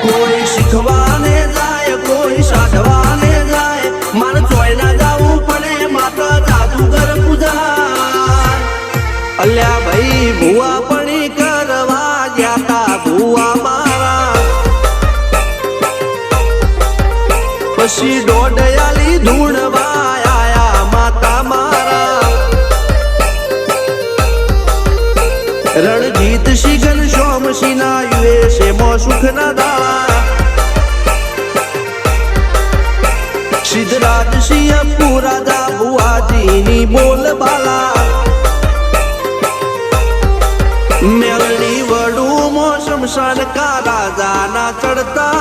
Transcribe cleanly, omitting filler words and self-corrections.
કોઈ શીખવાને જાય કોઈ સાધવાને જાય મારે ચોય ના જવું પડે માતા જાદુગર પૂજા અલ્યા ભાઈ ભુવા પણી કરવા ગયા ભુવા મારા પછી દોડયાલી ધૂણવા આયા માતા મારા રણજીત શિગન સોમસી ના યુએસે મો સુખ ના દાળા સિદ્ધરાજ સિંહ પુરાજા ભુવાજીની બોલ બાલા મેલની વડું મો શમશાન કા રાજા ના ચડતા